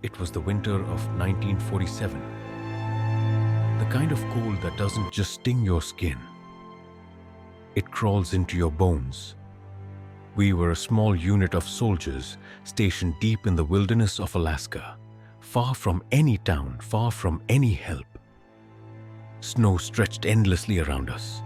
It was the winter of 1947. The kind of cold that doesn't just sting your skin, it crawls into your bones. We were a small unit of soldiers stationed deep in the wilderness of Alaska, far from any town, far from any help. Snow stretched endlessly around us,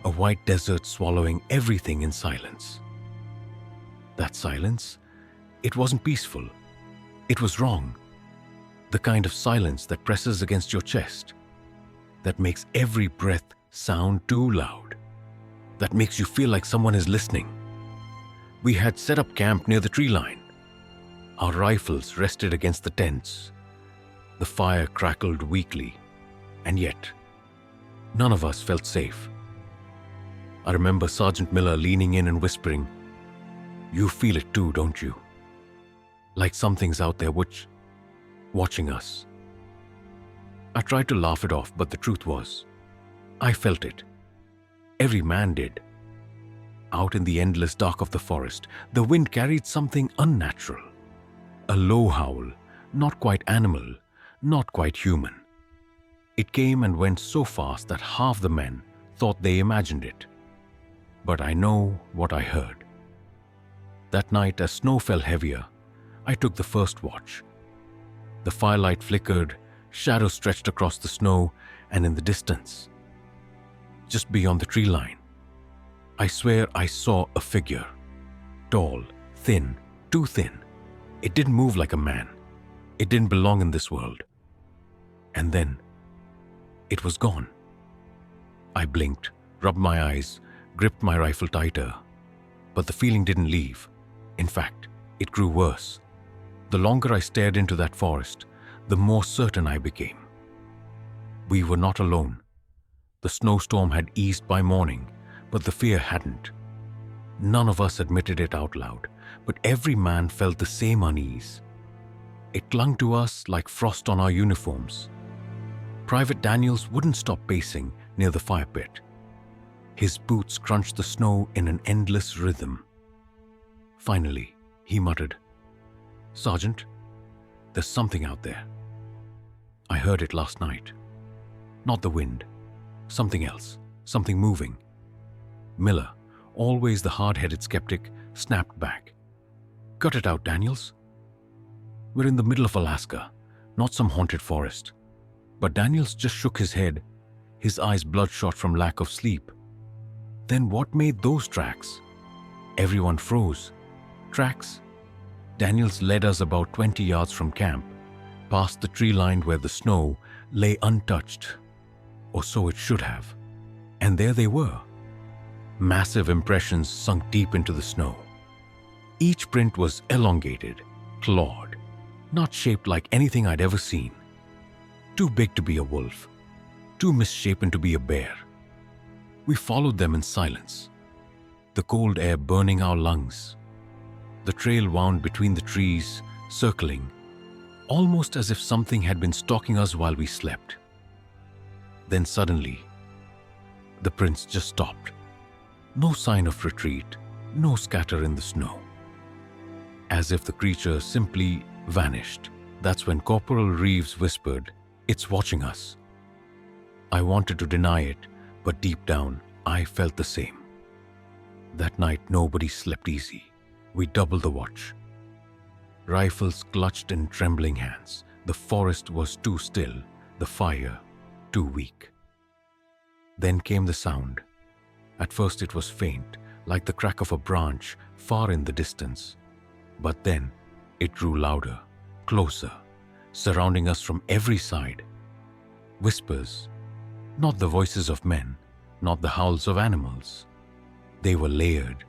a white desert swallowing everything in silence. That silence, it wasn't peaceful. It was wrong. The kind of silence that presses against your chest, that makes every breath sound too loud, that makes you feel like someone is listening. We had set up camp near the tree line. Our rifles rested against the tents. The fire crackled weakly, and yet, none of us felt safe. I remember Sergeant Miller leaning in and whispering, "You feel it too, don't you? Like something's out there watching us." I tried to laugh it off, but the truth was, I felt it. Every man did. Out in the endless dark of the forest, the wind carried something unnatural. A low howl, not quite animal, not quite human. It came and went so fast that half the men thought they imagined it. But I know what I heard. That night, as snow fell heavier, I took the first watch. The firelight flickered, shadows stretched across the snow, and in the distance, just beyond the tree line, I swear I saw a figure. Tall, thin, too thin. It didn't move like a man. It didn't belong in this world. And then, it was gone. I blinked, rubbed my eyes, gripped my rifle tighter. But the feeling didn't leave. In fact, it grew worse. The longer I stared into that forest, the more certain I became. We were not alone. The snowstorm had eased by morning, but the fear hadn't. None of us admitted it out loud, but every man felt the same unease. It clung to us like frost on our uniforms. Private Daniels wouldn't stop pacing near the fire pit. His boots crunched the snow in an endless rhythm. Finally, he muttered, "Sergeant, there's something out there." I heard it last night. Not the wind. Something else. Something moving. Miller, always the hard-headed skeptic, snapped back. "Cut it out, Daniels. We're in the middle of Alaska, not some haunted forest." But Daniels just shook his head, his eyes bloodshot from lack of sleep. Then what made those tracks? Everyone froze. Tracks? Daniels led us about 20 yards from camp, past the tree line where the snow lay untouched, or so it should have. And there they were. Massive impressions sunk deep into the snow. Each print was elongated, clawed, not shaped like anything I'd ever seen. Too big to be a wolf, too misshapen to be a bear. We followed them in silence, the cold air burning our lungs. The trail wound between the trees, circling, almost as if something had been stalking us while we slept. Then suddenly, the prints just stopped. No sign of retreat, no scatter in the snow. As if the creature simply vanished. That's when Corporal Reeves whispered, "It's watching us." I wanted to deny it, but deep down, I felt the same. That night, nobody slept easy. We doubled the watch. Rifles clutched in trembling hands. The forest was too still, the fire too weak. Then came the sound. At first it was faint, like the crack of a branch far in the distance. But then it grew louder, closer, surrounding us from every side. Whispers, not the voices of men, not the howls of animals. They were layered,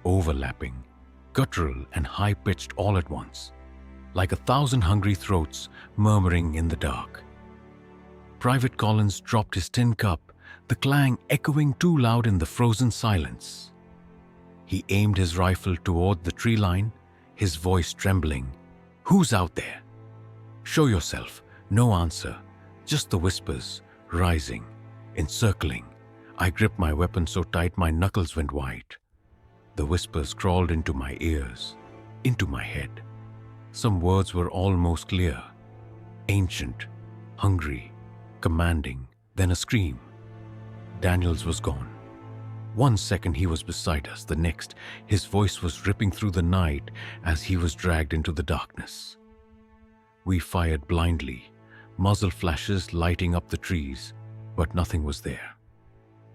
overlapping, guttural and high-pitched all at once, like 1,000 hungry throats murmuring in the dark. Private Collins dropped his tin cup, the clang echoing too loud in the frozen silence. He aimed his rifle toward the tree line, his voice trembling. "Who's out there? Show yourself." No answer, just the whispers, rising, encircling. I gripped my weapon so tight my knuckles went white. The whispers crawled into my ears, into my head. Some words were almost clear. Ancient, hungry, commanding, then a scream. Daniels was gone. 1 second he was beside us, the next his voice was ripping through the night as he was dragged into the darkness. We fired blindly, muzzle flashes lighting up the trees, but nothing was there.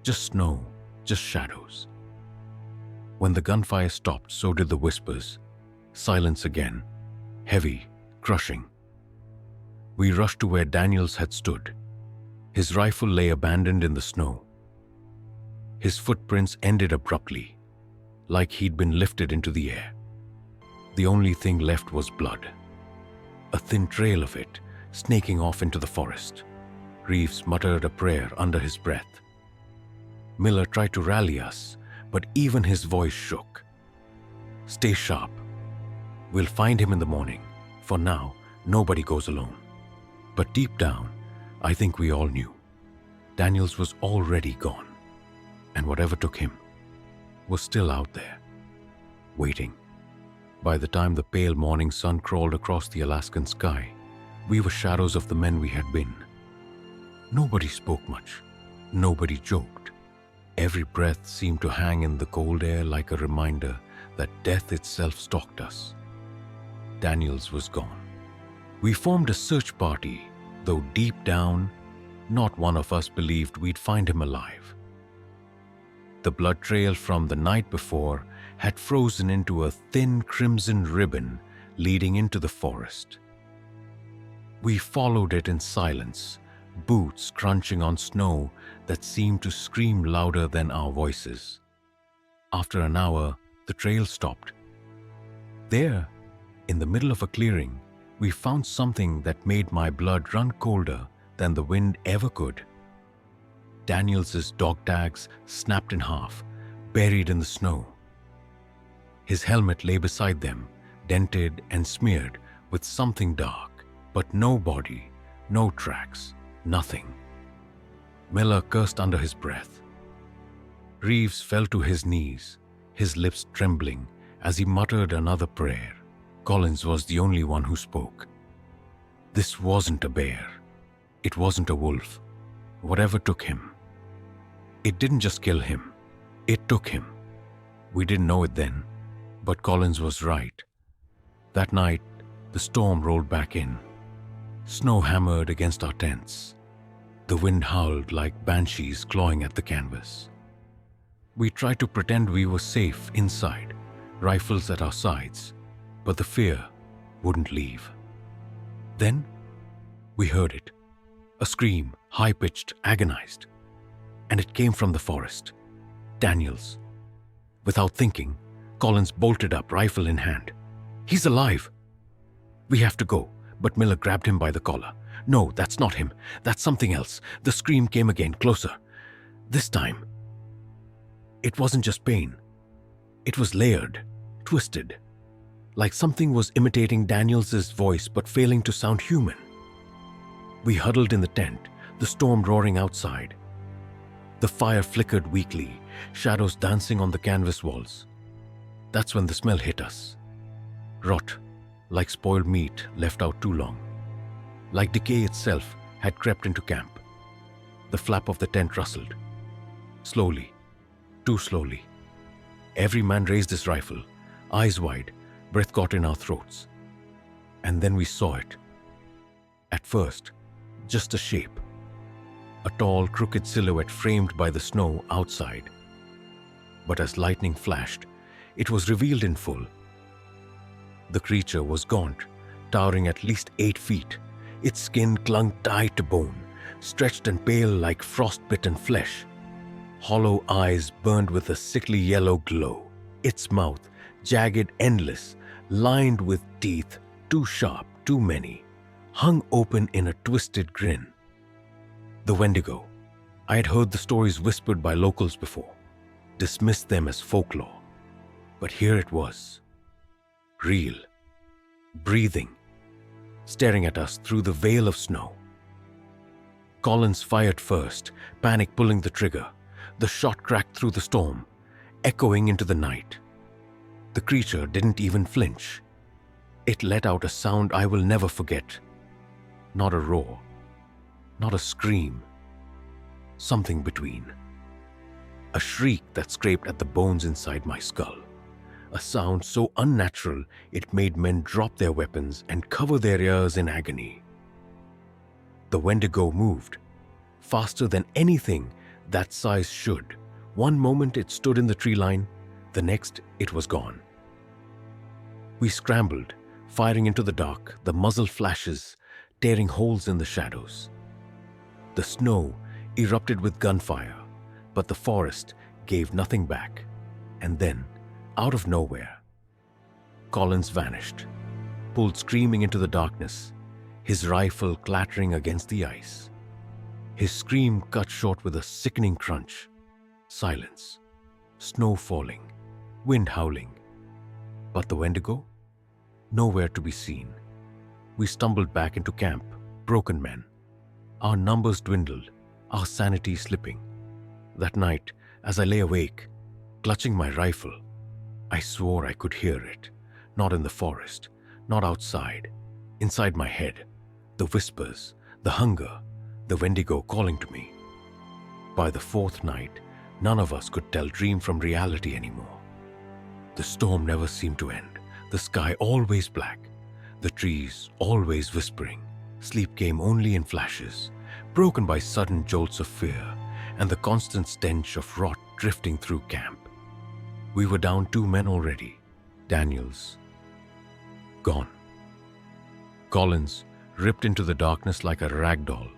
Just snow, just shadows. When the gunfire stopped, so did the whispers. Silence again, heavy, crushing. We rushed to where Daniels had stood. His rifle lay abandoned in the snow. His footprints ended abruptly, like he'd been lifted into the air. The only thing left was blood. A thin trail of it, snaking off into the forest. Reeves muttered a prayer under his breath. Miller tried to rally us, but even his voice shook. Stay sharp. We'll find him in the morning. For now, nobody goes alone. But deep down, I think we all knew. Daniels was already gone, and whatever took him was still out there, waiting. By the time the pale morning sun crawled across the Alaskan sky, we were shadows of the men we had been. Nobody spoke much. Nobody joked. Every breath seemed to hang in the cold air like a reminder that death itself stalked us. Daniels was gone. We formed a search party, though deep down, not one of us believed we'd find him alive. The blood trail from the night before had frozen into a thin crimson ribbon leading into the forest. We followed it in silence, boots crunching on snow that seemed to scream louder than our voices. After an hour, the trail stopped. There, in the middle of a clearing, we found something that made my blood run colder than the wind ever could. Daniels's dog tags snapped in half, buried in the snow. His helmet lay beside them, dented and smeared with something dark, but no body, no tracks, nothing. Miller cursed under his breath. Reeves fell to his knees, his lips trembling as he muttered another prayer. Collins was the only one who spoke. This wasn't a bear. It wasn't a wolf. Whatever took him. It didn't just kill him. It took him. We didn't know it then, but Collins was right. That night, the storm rolled back in. Snow hammered against our tents. The wind howled like banshees clawing at the canvas. We tried to pretend we were safe inside, rifles at our sides, but the fear wouldn't leave. Then, we heard it. A scream, high-pitched, agonized. And it came from the forest. Daniels. Without thinking, Collins bolted up, rifle in hand. He's alive! We have to go, but Miller grabbed him by the collar. No, that's not him. That's something else. The scream came again, closer. This time, it wasn't just pain. It was layered, twisted, like something was imitating Daniels's voice but failing to sound human. We huddled in the tent, the storm roaring outside. The fire flickered weakly, shadows dancing on the canvas walls. That's when the smell hit us. Rot, like spoiled meat left out too long. Like decay itself had crept into camp. The flap of the tent rustled. Slowly, too slowly. Every man raised his rifle, eyes wide, breath caught in our throats. And then we saw it. At first, just a shape. A tall, crooked silhouette framed by the snow outside. But as lightning flashed, it was revealed in full. The creature was gaunt, towering at least 8 feet. Its skin clung tight to bone, stretched and pale like frost-bitten flesh. Hollow eyes burned with a sickly yellow glow. Its mouth, jagged, endless, lined with teeth, too sharp, too many, hung open in a twisted grin. The Wendigo. I had heard the stories whispered by locals before, dismissed them as folklore. But here it was. Real. Breathing. Staring at us through the veil of snow. Collins fired first, panic pulling the trigger. The shot cracked through the storm, echoing into the night. The creature didn't even flinch. It let out a sound I will never forget. Not a roar, not a scream, something between. A shriek that scraped at the bones inside my skull. A sound so unnatural it made men drop their weapons and cover their ears in agony. The Wendigo moved, faster than anything that size should. One moment it stood in the tree line, the next it was gone. We scrambled, firing into the dark, the muzzle flashes tearing holes in the shadows. The snow erupted with gunfire, but the forest gave nothing back. And then, out of nowhere, Collins vanished, pulled screaming into the darkness, his rifle clattering against the ice. His scream cut short with a sickening crunch. Silence, snow falling, wind howling. But the Wendigo? Nowhere to be seen. We stumbled back into camp, broken men. Our numbers dwindled, our sanity slipping. That night, as I lay awake, clutching my rifle, I swore I could hear it. Not in the forest, not outside. Inside my head, the whispers, the hunger, the Wendigo calling to me. By the fourth night, none of us could tell dream from reality anymore. The storm never seemed to end, the sky always black, the trees always whispering. Sleep came only in flashes, broken by sudden jolts of fear and the constant stench of rot drifting through camp. We were down 2 men already. Daniels, gone. Collins ripped into the darkness like a rag doll.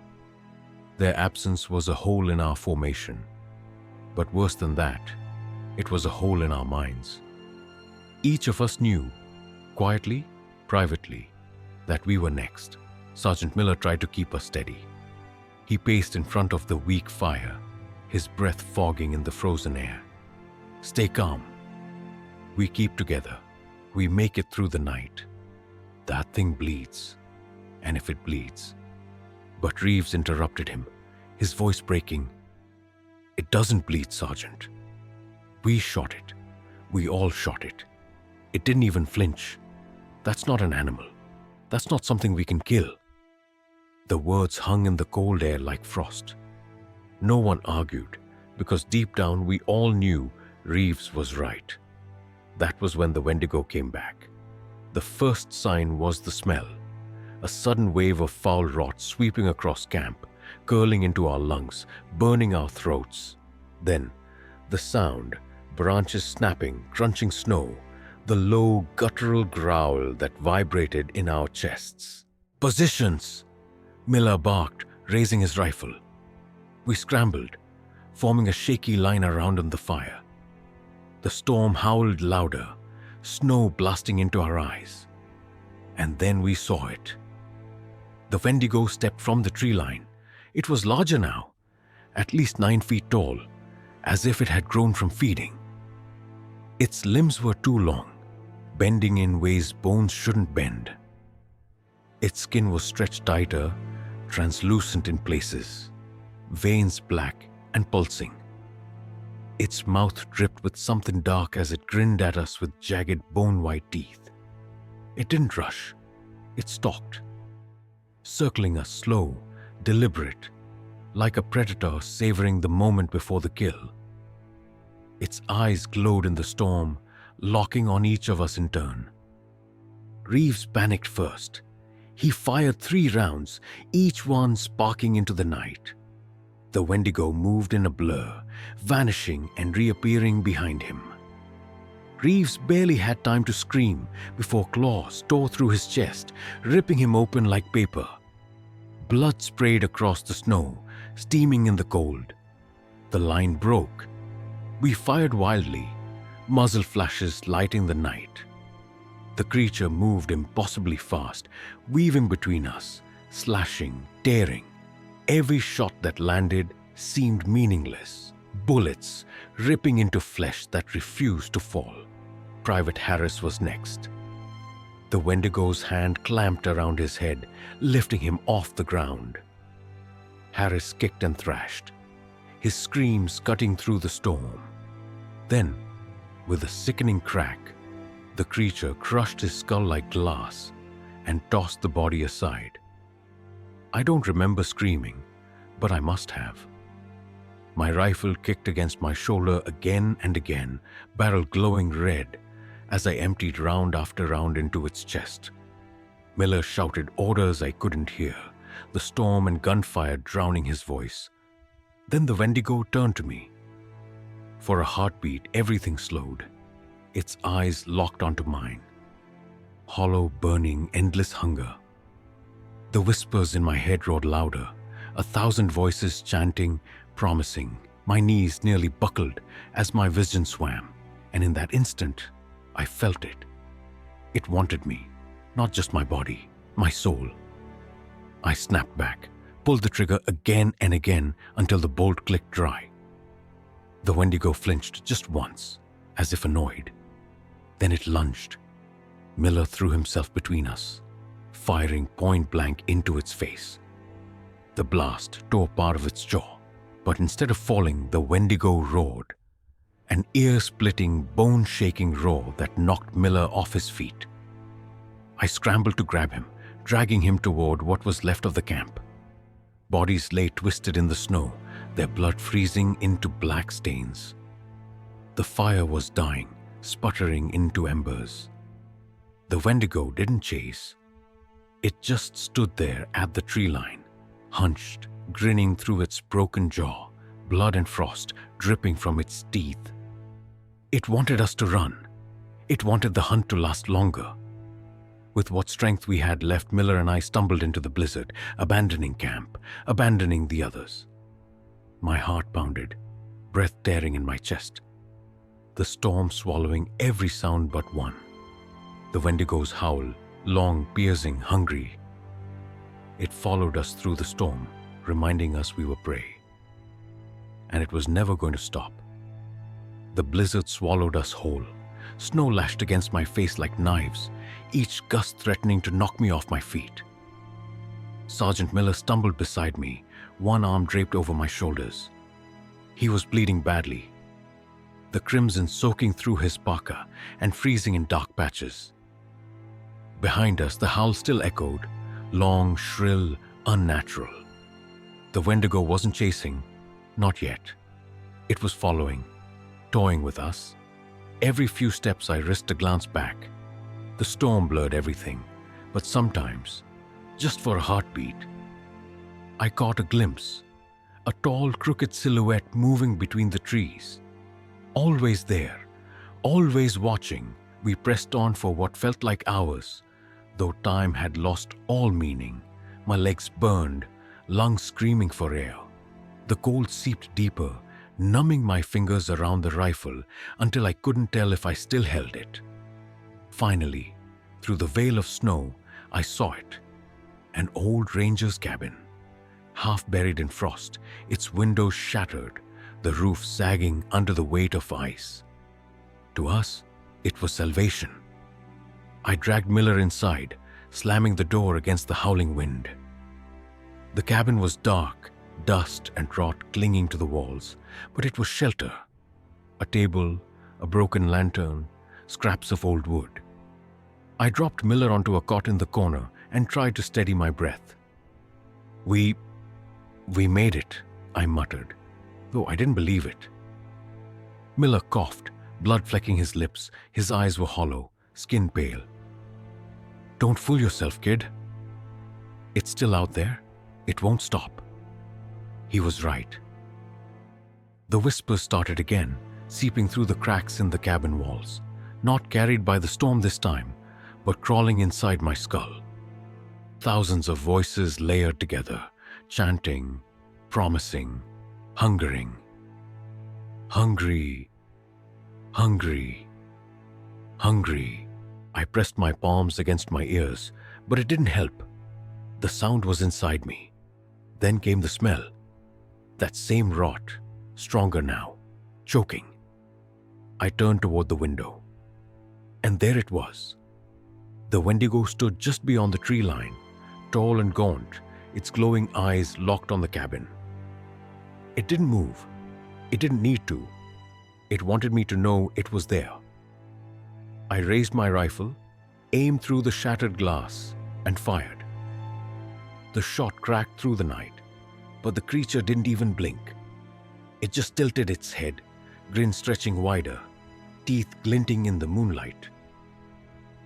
Their absence was a hole in our formation. But worse than that, it was a hole in our minds. Each of us knew, quietly, privately, that we were next. Sergeant Miller tried to keep us steady. He paced in front of the weak fire, his breath fogging in the frozen air. Stay calm. We keep together. We make it through the night. That thing bleeds. And if it bleeds... But Reeves interrupted him, his voice breaking. It doesn't bleed, Sergeant. We shot it. We all shot it. It didn't even flinch. That's not an animal. That's not something we can kill. The words hung in the cold air like frost. No one argued, because deep down we all knew Reeves was right. That was when the Wendigo came back. The first sign was the smell. A sudden wave of foul rot sweeping across camp, curling into our lungs, burning our throats. Then, the sound, branches snapping, crunching snow, the low, guttural growl that vibrated in our chests. Positions! Miller barked, raising his rifle. We scrambled, forming a shaky line around on the fire. The storm howled louder, snow blasting into our eyes. And then we saw it. The Wendigo stepped from the tree line. It was larger now, at least 9 feet tall, as if it had grown from feeding. Its limbs were too long, bending in ways bones shouldn't bend. Its skin was stretched tighter, translucent in places, veins black and pulsing. Its mouth dripped with something dark as it grinned at us with jagged bone-white teeth. It didn't rush. It stalked, circling us slow, deliberate, like a predator savoring the moment before the kill. Its eyes glowed in the storm, locking on each of us in turn. Reeves panicked first. He fired 3 rounds, each one sparking into the night. The Wendigo moved in a blur, vanishing and reappearing behind him. Reeves barely had time to scream before claws tore through his chest, ripping him open like paper. Blood sprayed across the snow, steaming in the cold. The line broke. We fired wildly, muzzle flashes lighting the night. The creature moved impossibly fast, weaving between us, slashing, tearing. Every shot that landed seemed meaningless. Bullets ripping into flesh that refused to fall. Private Harris was next. The Wendigo's hand clamped around his head, lifting him off the ground. Harris kicked and thrashed, his screams cutting through the storm. Then, with a sickening crack, The creature crushed his skull like glass and tossed the body aside. I don't remember screaming, but I must have. My rifle kicked against my shoulder again and again, barrel glowing red, as I emptied round after round into its chest. Miller shouted orders I couldn't hear, the storm and gunfire drowning his voice. Then the Wendigo turned to me. For a heartbeat, everything slowed. Its eyes locked onto mine. Hollow, burning, endless hunger. The whispers in my head roared louder, 1,000 voices chanting, promising. My knees nearly buckled as my vision swam, and in that instant, I felt it. It wanted me, not just my body, my soul. I snapped back, pulled the trigger again and again until the bolt clicked dry. The Wendigo flinched just once, as if annoyed. Then it lunged. Miller threw himself between us, firing point blank into its face. The blast tore part of its jaw, but instead of falling, the Wendigo roared. An ear-splitting, bone-shaking roar that knocked Miller off his feet. I scrambled to grab him, dragging him toward what was left of the camp. Bodies lay twisted in the snow, their blood freezing into black stains. The fire was dying, sputtering into embers. The Wendigo didn't chase. It just stood there at the tree line, hunched, grinning through its broken jaw, blood and frost dripping from its teeth. It wanted us to run. It wanted the hunt to last longer. With what strength we had left, Miller and I stumbled into the blizzard, abandoning camp, abandoning the others. My heart pounded, breath tearing in my chest. The storm swallowing every sound but one. The Wendigo's howl, long, piercing, hungry. It followed us through the storm, reminding us we were prey. And it was never going to stop. The blizzard swallowed us whole. Snow lashed against my face like knives, each gust threatening to knock me off my feet. Sergeant Miller stumbled beside me, one arm draped over my shoulders. He was bleeding badly, the crimson soaking through his parka and freezing in dark patches. Behind us, the howl still echoed, long, shrill, unnatural. The Wendigo wasn't chasing, not yet. It was following, toying with us. Every few steps I risked a glance back. The storm blurred everything, but sometimes, just for a heartbeat, I caught a glimpse, a tall, crooked silhouette moving between the trees. Always there, always watching, we pressed on for what felt like hours, though time had lost all meaning. My legs burned, lungs screaming for air. The cold seeped deeper, numbing my fingers around the rifle until I couldn't tell if I still held it. Finally, through the veil of snow, I saw it. An old ranger's cabin, half buried in frost, its windows shattered, the roof sagging under the weight of ice. To us, it was salvation. I dragged Miller inside, slamming the door against the howling wind. The cabin was dark, dust and rot clinging to the walls, but it was shelter. A table, a broken lantern, scraps of old wood. I dropped Miller onto a cot in the corner and tried to steady my breath. We made it, I muttered, though I didn't believe it. Miller coughed, blood flecking his lips. His eyes were hollow, skin pale. Don't fool yourself, kid. It's still out there. It won't stop. He was right. The whispers started again, seeping through the cracks in the cabin walls, not carried by the storm this time, but crawling inside my skull. Thousands of voices layered together, chanting, promising, hungering. Hungry, hungry, hungry. I pressed my palms against my ears, but it didn't help. The sound was inside me. Then came the smell. That same rot, stronger now, choking. I turned toward the window. And there it was. The Wendigo stood just beyond the tree line, tall and gaunt, its glowing eyes locked on the cabin. It didn't move. It didn't need to. It wanted me to know it was there. I raised my rifle, aimed through the shattered glass, and fired. The shot cracked through the night, but the creature didn't even blink. It just tilted its head, grin stretching wider, teeth glinting in the moonlight.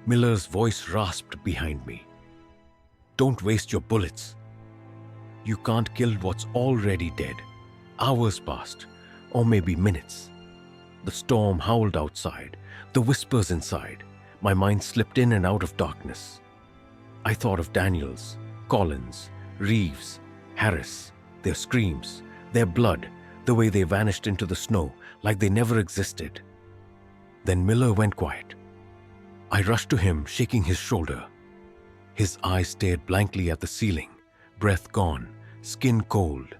Miller's voice rasped behind me. "Don't waste your bullets. You can't kill what's already dead." Hours passed, or maybe minutes. The storm howled outside, the whispers inside. My mind slipped in and out of darkness. I thought of Daniels, Collins, Reeves, Harris, their screams, their blood, the way they vanished into the snow like they never existed. Then Miller went quiet. I rushed to him, shaking his shoulder. His eyes stared blankly at the ceiling, breath gone, skin cold.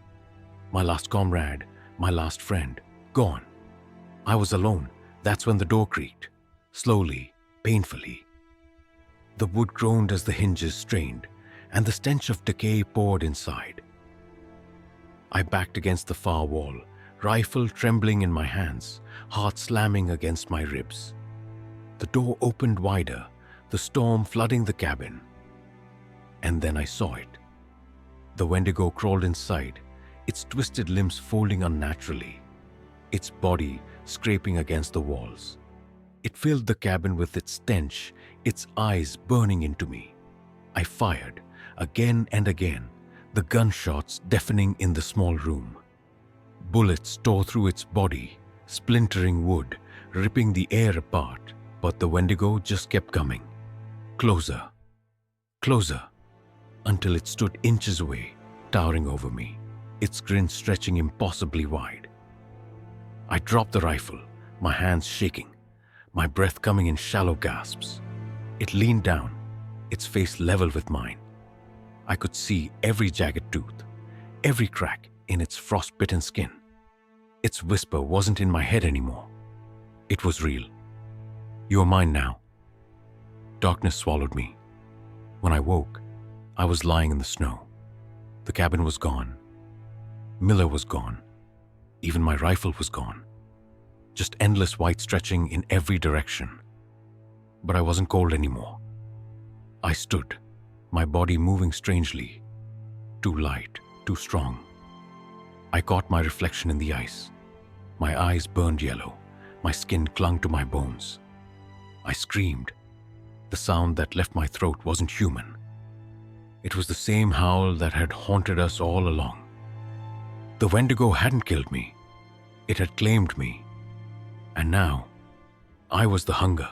My last comrade, my last friend, gone. I was alone. That's when the door creaked, slowly, painfully. The wood groaned as the hinges strained, and the stench of decay poured inside. I backed against the far wall, rifle trembling in my hands, heart slamming against my ribs. The door opened wider, the storm flooding the cabin. And then I saw it. The Wendigo crawled inside, its twisted limbs folding unnaturally, its body scraping against the walls. It filled the cabin with its stench, its eyes burning into me. I fired, again and again, the gunshots deafening in the small room. Bullets tore through its body, splintering wood, ripping the air apart, but the Wendigo just kept coming. Closer, closer, until it stood inches away, towering over me, its grin stretching impossibly wide. I dropped the rifle, my hands shaking, my breath coming in shallow gasps. It leaned down, its face level with mine. I could see every jagged tooth, every crack in its frostbitten skin. Its whisper wasn't in my head anymore. It was real. "You're mine now." Darkness swallowed me. When I woke, I was lying in the snow. The cabin was gone. Miller was gone. Even my rifle was gone. Just endless white stretching in every direction. But I wasn't cold anymore. I stood, my body moving strangely. Too light, too strong. I caught my reflection in the ice. My eyes burned yellow. My skin clung to my bones. I screamed. The sound that left my throat wasn't human. It was the same howl that had haunted us all along. The Wendigo hadn't killed me. It had claimed me. And now, I was the hunger.